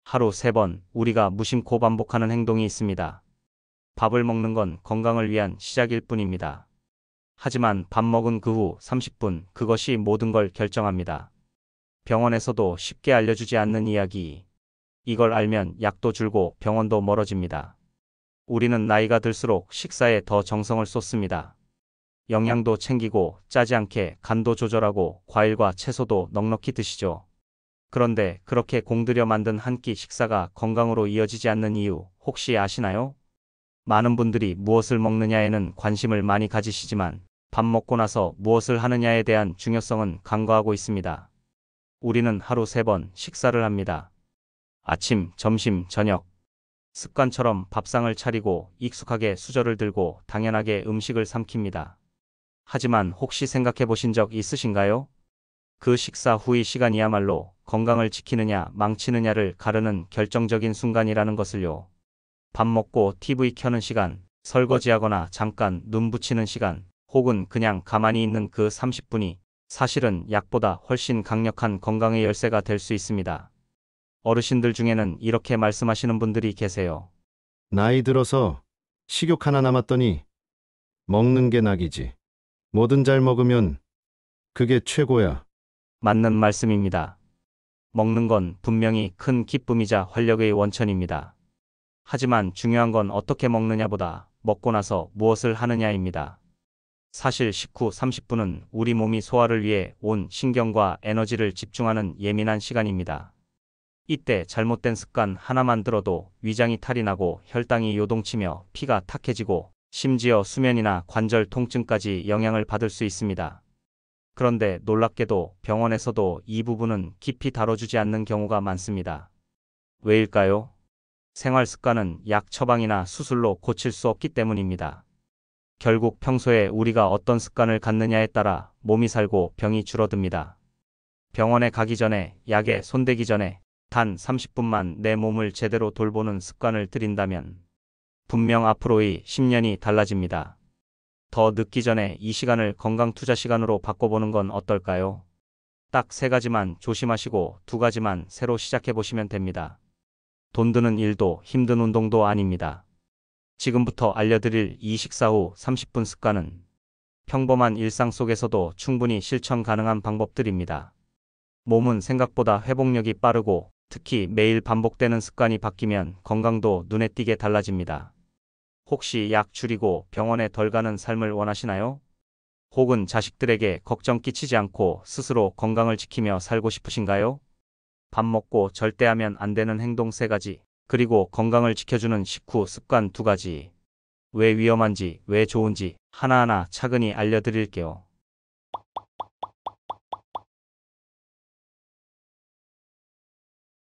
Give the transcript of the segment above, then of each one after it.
하루 3번 우리가 무심코 반복하는 행동이 있습니다. 밥을 먹는 건 건강을 위한 시작일 뿐입니다. 하지만 밥 먹은 그 후 30분, 그것이 모든 걸 결정합니다. 병원에서도 쉽게 알려주지 않는 이야기. 이걸 알면 약도 줄고 병원도 멀어집니다. 우리는 나이가 들수록 식사에 더 정성을 쏟습니다. 영양도 챙기고 짜지 않게 간도 조절하고 과일과 채소도 넉넉히 드시죠. 그런데 그렇게 공들여 만든 한 끼 식사가 건강으로 이어지지 않는 이유 혹시 아시나요? 많은 분들이 무엇을 먹느냐에는 관심을 많이 가지시지만 밥 먹고 나서 무엇을 하느냐에 대한 중요성은 간과하고 있습니다. 우리는 하루 3번 식사를 합니다. 아침, 점심, 저녁. 습관처럼 밥상을 차리고 익숙하게 수저를 들고 당연하게 음식을 삼킵니다. 하지만 혹시 생각해 보신 적 있으신가요? 그 식사 후의 시간이야말로 건강을 지키느냐 망치느냐를 가르는 결정적인 순간이라는 것을요. 밥 먹고 TV 켜는 시간, 설거지하거나 잠깐 눈 붙이는 시간, 혹은 그냥 가만히 있는 그 30분이 사실은 약보다 훨씬 강력한 건강의 열쇠가 될 수 있습니다. 어르신들 중에는 이렇게 말씀하시는 분들이 계세요. 나이 들어서 식욕 하나 남았더니 먹는 게 낙이지. 뭐든 잘 먹으면 그게 최고야. 맞는 말씀입니다. 먹는 건 분명히 큰 기쁨이자 활력의 원천입니다. 하지만 중요한 건 어떻게 먹느냐보다 먹고 나서 무엇을 하느냐입니다. 사실 식후 30분은 우리 몸이 소화를 위해 온 신경과 에너지를 집중하는 예민한 시간입니다. 이때 잘못된 습관 하나만 들어도 위장이 탈이 나고 혈당이 요동치며 피가 탁해지고 심지어 수면이나 관절 통증까지 영향을 받을 수 있습니다. 그런데 놀랍게도 병원에서도 이 부분은 깊이 다뤄주지 않는 경우가 많습니다. 왜일까요? 생활 습관은 약 처방이나 수술로 고칠 수 없기 때문입니다. 결국 평소에 우리가 어떤 습관을 갖느냐에 따라 몸이 살고 병이 줄어듭니다. 병원에 가기 전에, 약에 손대기 전에 단 30분만 내 몸을 제대로 돌보는 습관을 들인다면 분명 앞으로의 10년이 달라집니다. 더 늦기 전에 이 시간을 건강 투자 시간으로 바꿔보는 건 어떨까요? 딱 3가지만 조심하시고 2가지만 새로 시작해 보시면 됩니다. 돈 드는 일도 힘든 운동도 아닙니다. 지금부터 알려드릴 이 식사 후 30분 습관은 평범한 일상 속에서도 충분히 실천 가능한 방법들입니다. 몸은 생각보다 회복력이 빠르고 특히 매일 반복되는 습관이 바뀌면 건강도 눈에 띄게 달라집니다. 혹시 약 줄이고 병원에 덜 가는 삶을 원하시나요? 혹은 자식들에게 걱정 끼치지 않고 스스로 건강을 지키며 살고 싶으신가요? 밥 먹고 절대 하면 안 되는 행동 3가지, 그리고 건강을 지켜주는 식후 습관 2가지. 왜 위험한지, 왜 좋은지 하나하나 차근히 알려드릴게요.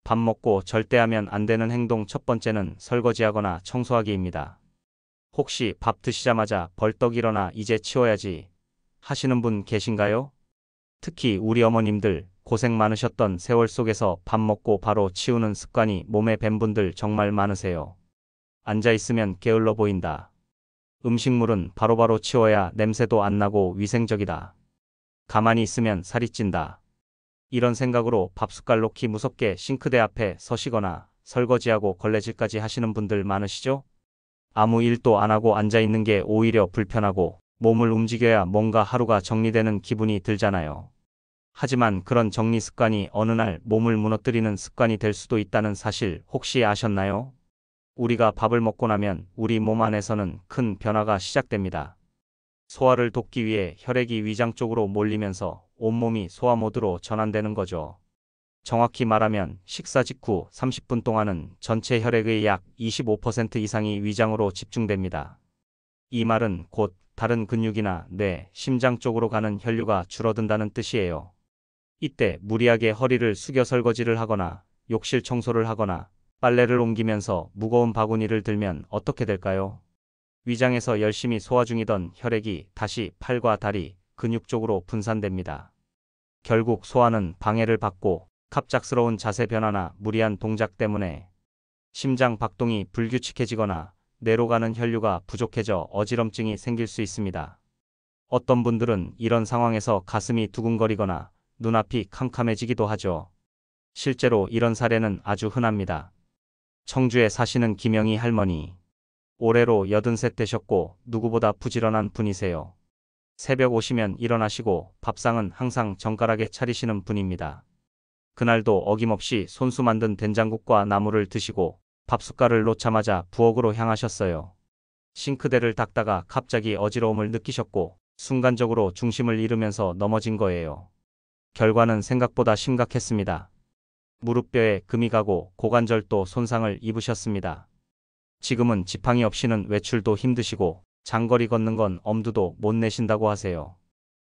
밥 먹고 절대 하면 안 되는 행동 첫 번째는 설거지하거나 청소하기입니다. 혹시 밥 드시자마자 벌떡 일어나 이제 치워야지 하시는 분 계신가요? 특히 우리 어머님들 고생 많으셨던 세월 속에서 밥 먹고 바로 치우는 습관이 몸에 밴 분들 정말 많으세요. 앉아 있으면 게을러 보인다. 음식물은 바로바로 치워야 냄새도 안 나고 위생적이다. 가만히 있으면 살이 찐다. 이런 생각으로 밥 숟갈 놓기 무섭게 싱크대 앞에 서시거나 설거지하고 걸레질까지 하시는 분들 많으시죠? 아무 일도 안 하고 앉아 있는 게 오히려 불편하고 몸을 움직여야 뭔가 하루가 정리되는 기분이 들잖아요. 하지만 그런 정리 습관이 어느 날 몸을 무너뜨리는 습관이 될 수도 있다는 사실 혹시 아셨나요? 우리가 밥을 먹고 나면 우리 몸 안에서는 큰 변화가 시작됩니다. 소화를 돕기 위해 혈액이 위장 쪽으로 몰리면서 온몸이 소화 모드로 전환되는 거죠. 정확히 말하면 식사 직후 30분 동안은 전체 혈액의 약 25% 이상이 위장으로 집중됩니다. 이 말은 곧 다른 근육이나 뇌, 심장 쪽으로 가는 혈류가 줄어든다는 뜻이에요. 이때 무리하게 허리를 숙여 설거지를 하거나 욕실 청소를 하거나 빨래를 옮기면서 무거운 바구니를 들면 어떻게 될까요? 위장에서 열심히 소화 중이던 혈액이 다시 팔과 다리, 근육 쪽으로 분산됩니다. 결국 소화는 방해를 받고 갑작스러운 자세 변화나 무리한 동작 때문에 심장 박동이 불규칙해지거나 뇌로 가는 혈류가 부족해져 어지럼증이 생길 수 있습니다. 어떤 분들은 이런 상황에서 가슴이 두근거리거나 눈앞이 캄캄해지기도 하죠. 실제로 이런 사례는 아주 흔합니다. 청주에 사시는 김영희 할머니. 올해로 83 되셨고 누구보다 부지런한 분이세요. 새벽 오시면 일어나시고 밥상은 항상 정갈하게 차리시는 분입니다. 그날도 어김없이 손수 만든 된장국과 나물을 드시고 밥숟갈을 놓자마자 부엌으로 향하셨어요. 싱크대를 닦다가 갑자기 어지러움을 느끼셨고 순간적으로 중심을 잃으면서 넘어진 거예요. 결과는 생각보다 심각했습니다. 무릎뼈에 금이 가고 고관절도 손상을 입으셨습니다. 지금은 지팡이 없이는 외출도 힘드시고 장거리 걷는 건 엄두도 못 내신다고 하세요.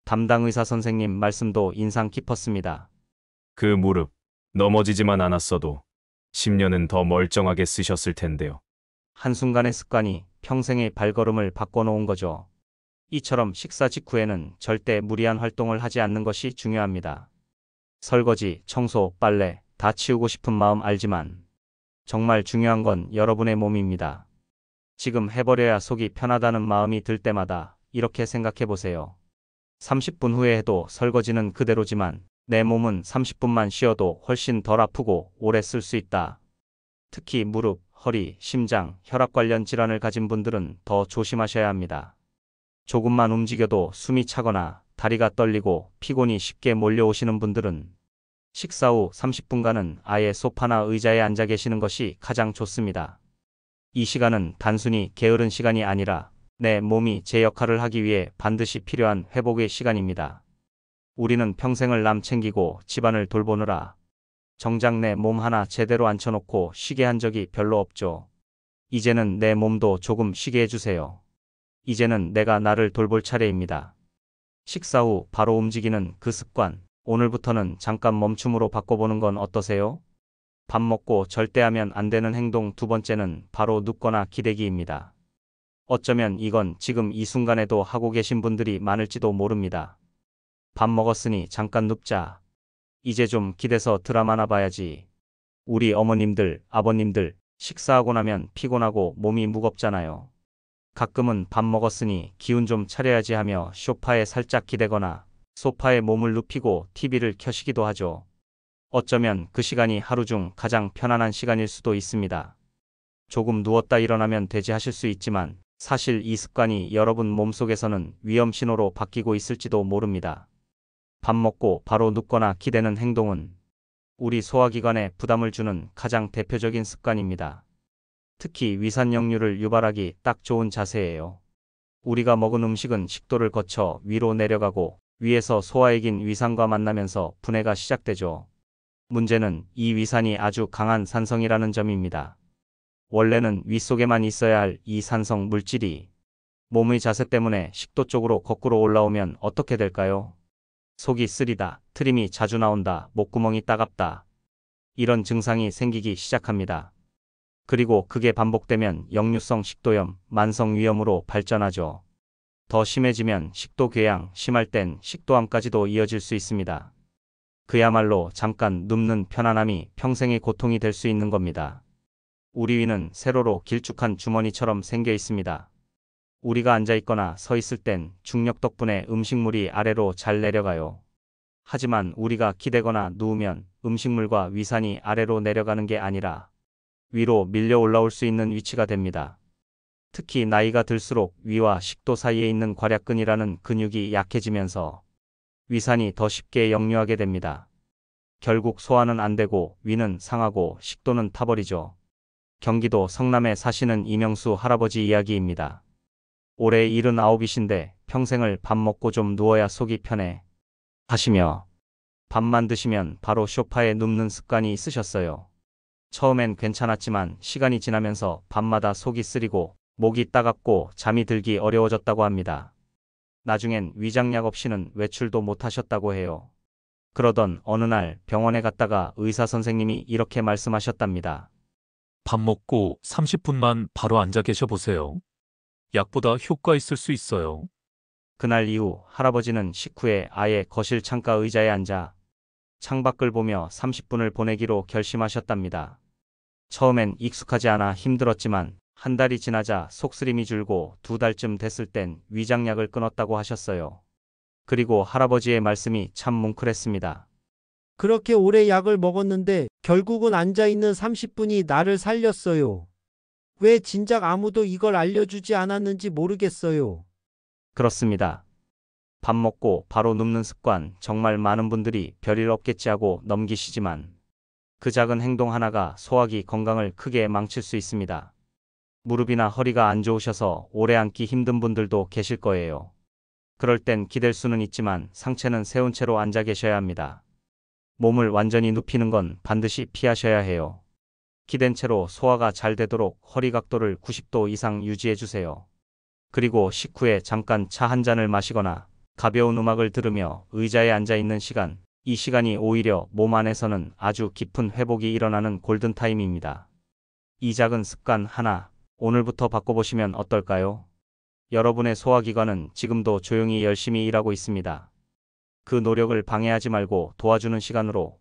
담당 의사 선생님 말씀도 인상 깊었습니다. 그 무릎, 넘어지지만 않았어도 10년은 더 멀쩡하게 쓰셨을 텐데요. 한순간의 습관이 평생의 발걸음을 바꿔놓은 거죠. 이처럼 식사 직후에는 절대 무리한 활동을 하지 않는 것이 중요합니다. 설거지, 청소, 빨래 다 치우고 싶은 마음 알지만 정말 중요한 건 여러분의 몸입니다. 지금 해버려야 속이 편하다는 마음이 들 때마다 이렇게 생각해 보세요. 30분 후에 해도 설거지는 그대로지만 내 몸은 30분만 쉬어도 훨씬 덜 아프고 오래 쓸 수 있다. 특히 무릎, 허리, 심장, 혈압 관련 질환을 가진 분들은 더 조심하셔야 합니다. 조금만 움직여도 숨이 차거나 다리가 떨리고 피곤이 쉽게 몰려오시는 분들은 식사 후 30분간은 아예 소파나 의자에 앉아 계시는 것이 가장 좋습니다. 이 시간은 단순히 게으른 시간이 아니라 내 몸이 제 역할을 하기 위해 반드시 필요한 회복의 시간입니다. 우리는 평생을 남 챙기고 집안을 돌보느라 정작 내 몸 하나 제대로 앉혀놓고 쉬게 한 적이 별로 없죠. 이제는 내 몸도 조금 쉬게 해주세요. 이제는 내가 나를 돌볼 차례입니다. 식사 후 바로 움직이는 그 습관, 오늘부터는 잠깐 멈춤으로 바꿔보는 건 어떠세요? 밥 먹고 절대 하면 안 되는 행동 두 번째는 바로 눕거나 기대기입니다. 어쩌면 이건 지금 이 순간에도 하고 계신 분들이 많을지도 모릅니다. 밥 먹었으니 잠깐 눕자. 이제 좀 기대서 드라마나 봐야지. 우리 어머님들, 아버님들 식사하고 나면 피곤하고 몸이 무겁잖아요. 가끔은 밥 먹었으니 기운 좀 차려야지 하며 소파에 살짝 기대거나 소파에 몸을 눕히고 TV를 켜시기도 하죠. 어쩌면 그 시간이 하루 중 가장 편안한 시간일 수도 있습니다. 조금 누웠다 일어나면 되지 하실 수 있지만 사실 이 습관이 여러분 몸속에서는 위험 신호로 바뀌고 있을지도 모릅니다. 밥 먹고 바로 눕거나 기대는 행동은 우리 소화기관에 부담을 주는 가장 대표적인 습관입니다. 특히 위산역류를 유발하기 딱 좋은 자세예요. 우리가 먹은 음식은 식도를 거쳐 위로 내려가고 위에서 소화액인 위산과 만나면서 분해가 시작되죠. 문제는 이 위산이 아주 강한 산성이라는 점입니다. 원래는 위 속에만 있어야 할 이 산성 물질이 몸의 자세 때문에 식도 쪽으로 거꾸로 올라오면 어떻게 될까요? 속이 쓰리다, 트림이 자주 나온다, 목구멍이 따갑다. 이런 증상이 생기기 시작합니다. 그리고 그게 반복되면 역류성 식도염, 만성 위염으로 발전하죠. 더 심해지면 식도궤양, 심할 땐 식도암까지도 이어질 수 있습니다. 그야말로 잠깐 눕는 편안함이 평생의 고통이 될 수 있는 겁니다. 우리 위는 세로로 길쭉한 주머니처럼 생겨 있습니다. 우리가 앉아 있거나 서 있을 땐 중력 덕분에 음식물이 아래로 잘 내려가요. 하지만 우리가 기대거나 누우면 음식물과 위산이 아래로 내려가는 게 아니라 위로 밀려 올라올 수 있는 위치가 됩니다. 특히 나이가 들수록 위와 식도 사이에 있는 괄약근이라는 근육이 약해지면서 위산이 더 쉽게 역류하게 됩니다. 결국 소화는 안 되고 위는 상하고 식도는 타버리죠. 경기도 성남에 사시는 이명수 할아버지 이야기입니다. 올해 79이신데 평생을 밥 먹고 좀 누워야 속이 편해 하시며 밥만 드시면 바로 소파에 눕는 습관이 있으셨어요. 처음엔 괜찮았지만 시간이 지나면서 밤마다 속이 쓰리고 목이 따갑고 잠이 들기 어려워졌다고 합니다. 나중엔 위장약 없이는 외출도 못 하셨다고 해요. 그러던 어느 날 병원에 갔다가 의사 선생님이 이렇게 말씀하셨답니다. 밥 먹고 30분만 바로 앉아 계셔 보세요. 약보다 효과 있을 수 있어요. 그날 이후 할아버지는 식후에 아예 거실 창가 의자에 앉아 창밖을 보며 30분을 보내기로 결심하셨답니다. 처음엔 익숙하지 않아 힘들었지만 한 달이 지나자 속쓰림이 줄고 2달쯤 됐을 땐 위장약을 끊었다고 하셨어요. 그리고 할아버지의 말씀이 참 뭉클했습니다. 그렇게 오래 약을 먹었는데 결국은 앉아있는 30분이 나를 살렸어요. 왜 진작 아무도 이걸 알려주지 않았는지 모르겠어요. 그렇습니다. 밥 먹고 바로 눕는 습관 정말 많은 분들이 별일 없겠지 하고 넘기시지만 그 작은 행동 하나가 소화기 건강을 크게 망칠 수 있습니다. 무릎이나 허리가 안 좋으셔서 오래 앉기 힘든 분들도 계실 거예요. 그럴 땐 기댈 수는 있지만 상체는 세운 채로 앉아 계셔야 합니다. 몸을 완전히 눕히는 건 반드시 피하셔야 해요. 기댄 채로 소화가 잘 되도록 허리 각도를 90도 이상 유지해 주세요. 그리고 식후에 잠깐 차 한 잔을 마시거나 가벼운 음악을 들으며 의자에 앉아 있는 시간, 이 시간이 오히려 몸 안에서는 아주 깊은 회복이 일어나는 골든타임입니다. 이 작은 습관 하나, 오늘부터 바꿔보시면 어떨까요? 여러분의 소화기관은 지금도 조용히 열심히 일하고 있습니다. 그 노력을 방해하지 말고 도와주는 시간으로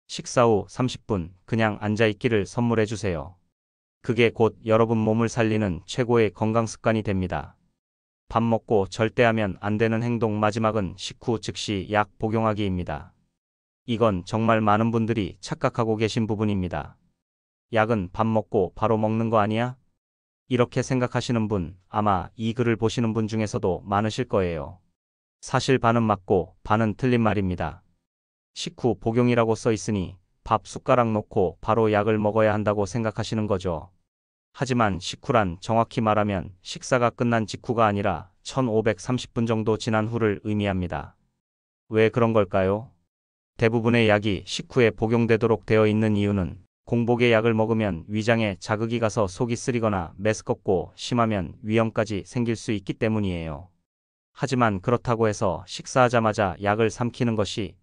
식사 후 30분 그냥 앉아있기를 선물해 주세요. 그게 곧 여러분 몸을 살리는 최고의 건강 습관이 됩니다. 밥 먹고 절대 하면 안 되는 행동 마지막은 식후 즉시 약 복용하기입니다. 이건 정말 많은 분들이 착각하고 계신 부분입니다. 약은 밥 먹고 바로 먹는 거 아니야? 이렇게 생각하시는 분 아마 이 글을 보시는 분 중에서도 많으실 거예요. 사실 반은 맞고 반은 틀린 말입니다. 식후 복용이라고 써 있으니 밥 숟가락 놓고 바로 약을 먹어야 한다고 생각하시는 거죠. 하지만 식후란 정확히 말하면 식사가 끝난 직후가 아니라 1530분 정도 지난 후를 의미합니다. 왜 그런 걸까요? 대부분의 약이 식후에 복용되도록 되어 있는 이유는 공복에 약을 먹으면 위장에 자극이 가서 속이 쓰리거나 메스껍고 심하면 위험까지 생길 수 있기 때문이에요. 하지만 그렇다고 해서 식사하자마자 약을 삼키는 것이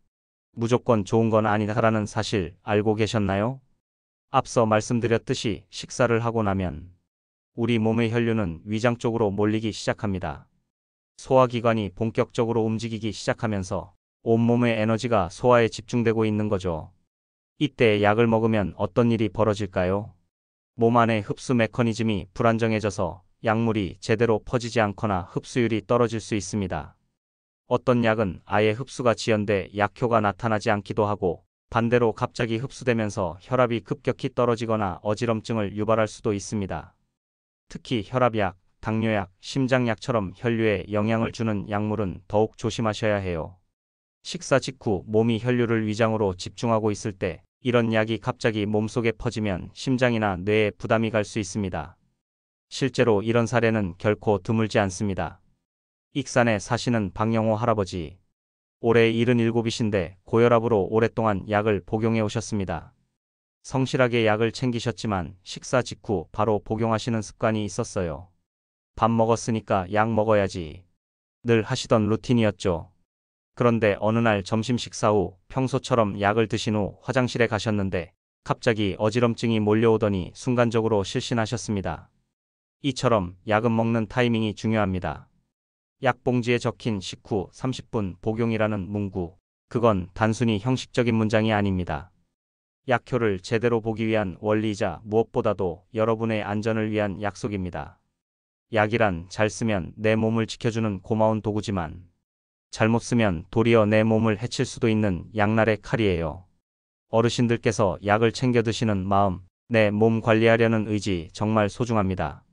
무조건 좋은 건 아니다라는 사실 알고 계셨나요? 앞서 말씀드렸듯이 식사를 하고 나면 우리 몸의 혈류는 위장 쪽으로 몰리기 시작합니다. 소화기관이 본격적으로 움직이기 시작하면서 온몸의 에너지가 소화에 집중되고 있는 거죠. 이때 약을 먹으면 어떤 일이 벌어질까요? 몸 안의 흡수 메커니즘이 불안정해져서 약물이 제대로 퍼지지 않거나 흡수율이 떨어질 수 있습니다. 어떤 약은 아예 흡수가 지연돼 약효가 나타나지 않기도 하고 반대로 갑자기 흡수되면서 혈압이 급격히 떨어지거나 어지럼증을 유발할 수도 있습니다. 특히 혈압약, 당뇨약, 심장약처럼 혈류에 영향을 주는 약물은 더욱 조심하셔야 해요. 식사 직후 몸이 혈류를 위장으로 집중하고 있을 때 이런 약이 갑자기 몸속에 퍼지면 심장이나 뇌에 부담이 갈 수 있습니다. 실제로 이런 사례는 결코 드물지 않습니다. 익산에 사시는 박영호 할아버지. 올해 77이신데 고혈압으로 오랫동안 약을 복용해 오셨습니다. 성실하게 약을 챙기셨지만 식사 직후 바로 복용하시는 습관이 있었어요. 밥 먹었으니까 약 먹어야지. 늘 하시던 루틴이었죠. 그런데 어느 날 점심 식사 후 평소처럼 약을 드신 후 화장실에 가셨는데 갑자기 어지럼증이 몰려오더니 순간적으로 실신하셨습니다. 이처럼 약은 먹는 타이밍이 중요합니다. 약봉지에 적힌 식후 30분 복용이라는 문구, 그건 단순히 형식적인 문장이 아닙니다. 약효를 제대로 보기 위한 원리이자 무엇보다도 여러분의 안전을 위한 약속입니다. 약이란 잘 쓰면 내 몸을 지켜주는 고마운 도구지만 잘못 쓰면 도리어 내 몸을 해칠 수도 있는 양날의 칼이에요. 어르신들께서 약을 챙겨 드시는 마음, 내 몸 관리하려는 의지 정말 소중합니다.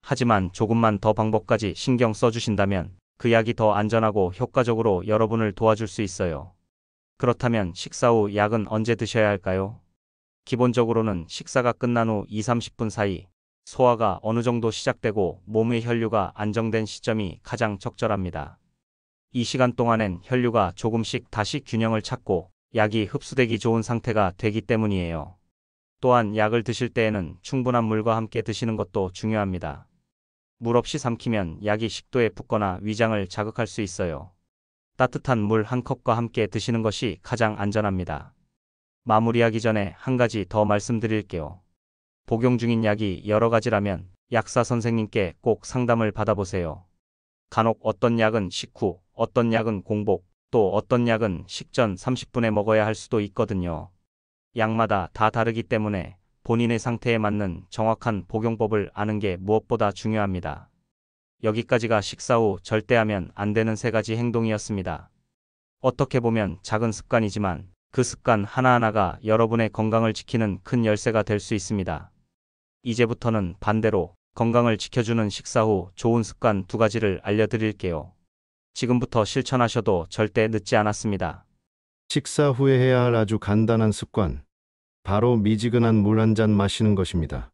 하지만 조금만 더 방법까지 신경 써주신다면 그 약이 더 안전하고 효과적으로 여러분을 도와줄 수 있어요. 그렇다면 식사 후 약은 언제 드셔야 할까요? 기본적으로는 식사가 끝난 후 2~30분 사이, 소화가 어느 정도 시작되고 몸의 혈류가 안정된 시점이 가장 적절합니다. 이 시간 동안엔 혈류가 조금씩 다시 균형을 찾고 약이 흡수되기 좋은 상태가 되기 때문이에요. 또한 약을 드실 때에는 충분한 물과 함께 드시는 것도 중요합니다. 물 없이 삼키면 약이 식도에 붙거나 위장을 자극할 수 있어요. 따뜻한 물 한 컵과 함께 드시는 것이 가장 안전합니다. 마무리하기 전에 한 가지 더 말씀드릴게요. 복용 중인 약이 여러 가지라면 약사 선생님께 꼭 상담을 받아보세요. 간혹 어떤 약은 식후, 어떤 약은 공복, 또 어떤 약은 식전 30분에 먹어야 할 수도 있거든요. 약마다 다 다르기 때문에 본인의 상태에 맞는 정확한 복용법을 아는 게 무엇보다 중요합니다. 여기까지가 식사 후 절대 하면 안 되는 3가지 행동이었습니다. 어떻게 보면 작은 습관이지만 그 습관 하나하나가 여러분의 건강을 지키는 큰 열쇠가 될 수 있습니다. 이제부터는 반대로 건강을 지켜주는 식사 후 좋은 습관 2가지를 알려드릴게요. 지금부터 실천하셔도 절대 늦지 않았습니다. 식사 후에 해야 할 아주 간단한 습관. 바로 미지근한 물 한 잔 마시는 것입니다.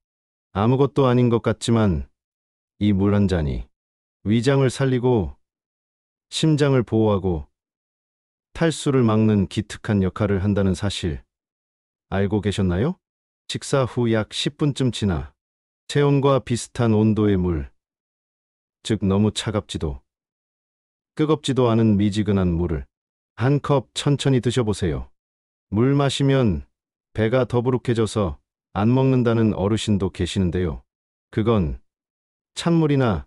아무것도 아닌 것 같지만 이 물 한 잔이 위장을 살리고 심장을 보호하고 탈수를 막는 기특한 역할을 한다는 사실 알고 계셨나요? 식사 후 약 10분쯤 지나 체온과 비슷한 온도의 물, 즉 너무 차갑지도 뜨겁지도 않은 미지근한 물을 한 컵 천천히 드셔보세요. 물 마시면 배가 더부룩해져서 안 먹는다는 어르신도 계시는데요. 그건 찬물이나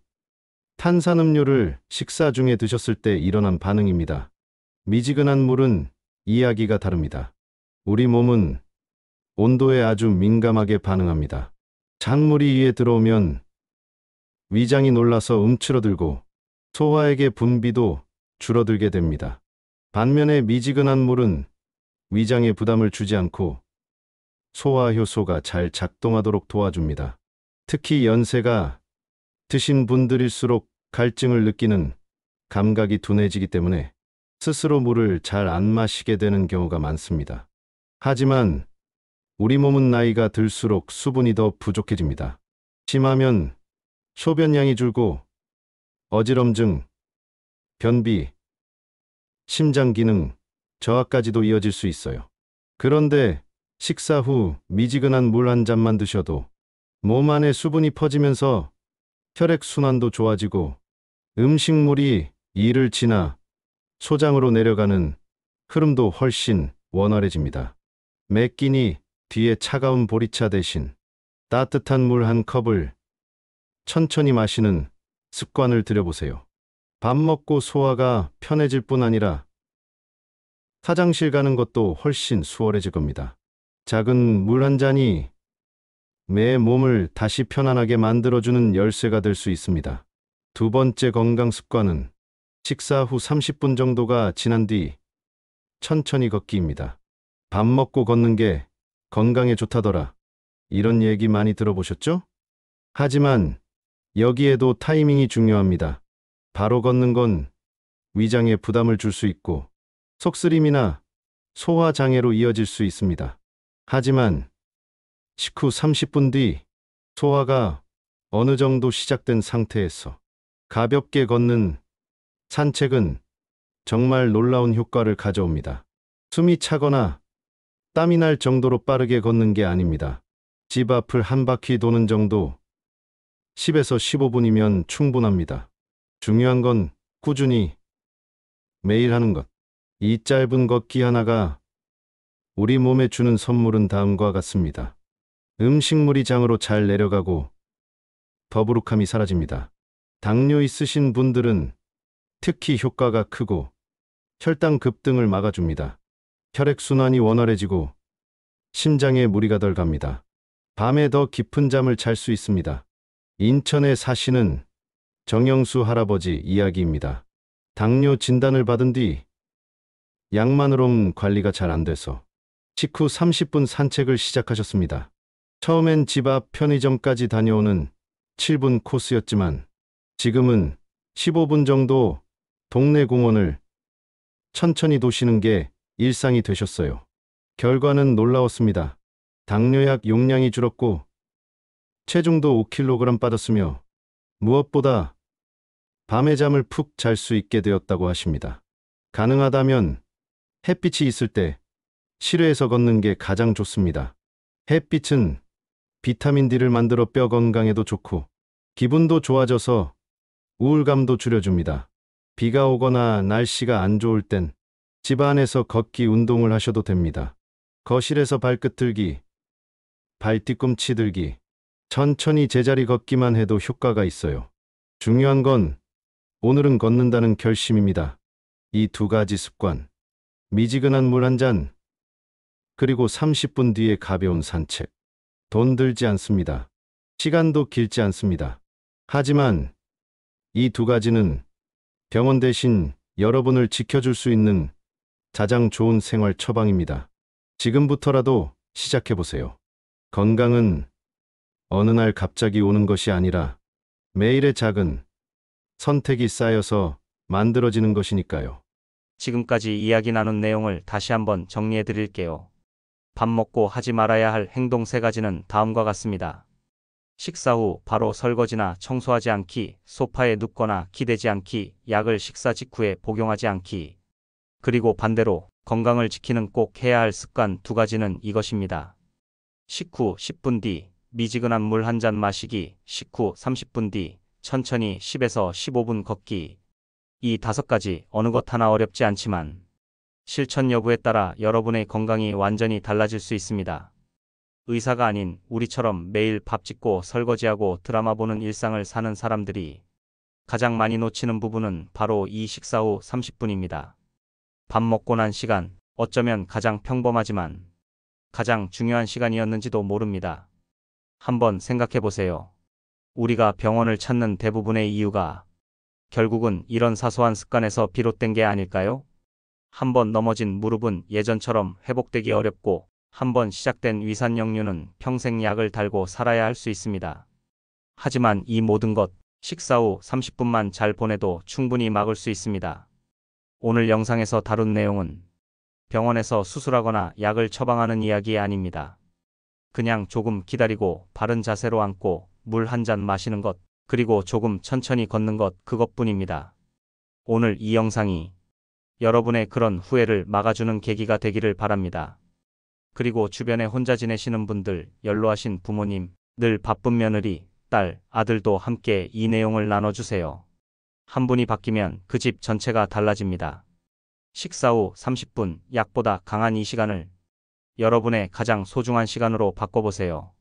탄산음료를 식사 중에 드셨을 때 일어난 반응입니다. 미지근한 물은 이야기가 다릅니다. 우리 몸은 온도에 아주 민감하게 반응합니다. 찬물이 위에 들어오면 위장이 놀라서 움츠러들고 소화액의 분비도 줄어들게 됩니다. 반면에 미지근한 물은 위장에 부담을 주지 않고 소화 효소가 잘 작동하도록 도와줍니다. 특히 연세가 드신 분들일수록 갈증을 느끼는 감각이 둔해지기 때문에 스스로 물을 잘 안 마시게 되는 경우가 많습니다. 하지만 우리 몸은 나이가 들수록 수분이 더 부족해집니다. 심하면 소변량이 줄고 어지럼증, 변비, 심장 기능 저하까지도 이어질 수 있어요. 그런데 식사 후 미지근한 물 한 잔만 드셔도 몸 안에 수분이 퍼지면서 혈액 순환도 좋아지고 음식물이 이를 지나 소장으로 내려가는 흐름도 훨씬 원활해집니다. 매 끼니 뒤에 차가운 보리차 대신 따뜻한 물 한 컵을 천천히 마시는 습관을 들여보세요. 밥 먹고 소화가 편해질 뿐 아니라 화장실 가는 것도 훨씬 수월해질 겁니다. 작은 물 한 잔이 내 몸을 다시 편안하게 만들어주는 열쇠가 될 수 있습니다. 2번째 건강 습관은 식사 후 30분 정도가 지난 뒤 천천히 걷기입니다. 밥 먹고 걷는 게 건강에 좋다더라. 이런 얘기 많이 들어보셨죠? 하지만 여기에도 타이밍이 중요합니다. 바로 걷는 건 위장에 부담을 줄 수 있고 속쓰림이나 소화 장애로 이어질 수 있습니다. 하지만 식후 30분 뒤 소화가 어느 정도 시작된 상태에서 가볍게 걷는 산책은 정말 놀라운 효과를 가져옵니다. 숨이 차거나 땀이 날 정도로 빠르게 걷는 게 아닙니다. 집 앞을 한 바퀴 도는 정도 10에서 15분이면 충분합니다. 중요한 건 꾸준히 매일 하는 것. 이 짧은 걷기 하나가 우리 몸에 주는 선물은 다음과 같습니다. 음식물이 장으로 잘 내려가고 더부룩함이 사라집니다. 당뇨 있으신 분들은 특히 효과가 크고 혈당 급등을 막아줍니다. 혈액순환이 원활해지고 심장에 무리가 덜 갑니다. 밤에 더 깊은 잠을 잘 수 있습니다. 인천에 사시는 정영수 할아버지 이야기입니다. 당뇨 진단을 받은 뒤 약만으로는 관리가 잘 안 돼서 식후 30분 산책을 시작하셨습니다. 처음엔 집 앞 편의점까지 다녀오는 7분 코스였지만 지금은 15분 정도 동네 공원을 천천히 도시는 게 일상이 되셨어요. 결과는 놀라웠습니다. 당뇨약 용량이 줄었고 체중도 5kg 빠졌으며 무엇보다 밤에 잠을 푹 잘 수 있게 되었다고 하십니다. 가능하다면 햇빛이 있을 때 실외에서 걷는 게 가장 좋습니다. 햇빛은 비타민 D를 만들어 뼈 건강에도 좋고 기분도 좋아져서 우울감도 줄여줍니다. 비가 오거나 날씨가 안 좋을 땐 집 안에서 걷기 운동을 하셔도 됩니다. 거실에서 발끝 들기, 발 뒤꿈치 들기, 천천히 제자리 걷기만 해도 효과가 있어요. 중요한 건 오늘은 걷는다는 결심입니다. 이 2가지 습관, 미지근한 물 한 잔, 그리고 30분 뒤에 가벼운 산책. 돈 들지 않습니다. 시간도 길지 않습니다. 하지만 이 2가지는 병원 대신 여러분을 지켜줄 수 있는 가장 좋은 생활 처방입니다. 지금부터라도 시작해보세요. 건강은 어느 날 갑자기 오는 것이 아니라 매일의 작은 선택이 쌓여서 만들어지는 것이니까요. 지금까지 이야기 나눈 내용을 다시 한번 정리해 드릴게요. 밥 먹고 하지 말아야 할 행동 3가지는 다음과 같습니다. 식사 후 바로 설거지나 청소하지 않기, 소파에 눕거나 기대지 않기, 약을 식사 직후에 복용하지 않기. 그리고 반대로 건강을 지키는 꼭 해야 할 습관 2가지는 이것입니다. 식후 10분 뒤 미지근한 물 한 잔 마시기, 식후 30분 뒤 천천히 10에서 15분 걷기. 이 5가지 어느 것 하나 어렵지 않지만 실천 여부에 따라 여러분의 건강이 완전히 달라질 수 있습니다. 의사가 아닌 우리처럼 매일 밥 짓고 설거지하고 드라마 보는 일상을 사는 사람들이 가장 많이 놓치는 부분은 바로 이 식사 후 30분입니다. 밥 먹고 난 시간, 어쩌면 가장 평범하지만 가장 중요한 시간이었는지도 모릅니다. 한번 생각해 보세요. 우리가 병원을 찾는 대부분의 이유가 결국은 이런 사소한 습관에서 비롯된 게 아닐까요? 한번 넘어진 무릎은 예전처럼 회복되기 어렵고 한번 시작된 위산역류는 평생 약을 달고 살아야 할 수 있습니다. 하지만 이 모든 것 식사 후 30분만 잘 보내도 충분히 막을 수 있습니다. 오늘 영상에서 다룬 내용은 병원에서 수술하거나 약을 처방하는 이야기 아닙니다. 그냥 조금 기다리고 바른 자세로 앉고 물 한 잔 마시는 것, 그리고 조금 천천히 걷는 것, 그것뿐입니다. 오늘 이 영상이 여러분의 그런 후회를 막아주는 계기가 되기를 바랍니다. 그리고 주변에 혼자 지내시는 분들, 연로하신 부모님, 늘 바쁜 며느리, 딸, 아들도 함께 이 내용을 나눠주세요. 한 분이 바뀌면 그 집 전체가 달라집니다. 식사 후 30분, 약보다 강한 이 시간을 여러분의 가장 소중한 시간으로 바꿔보세요.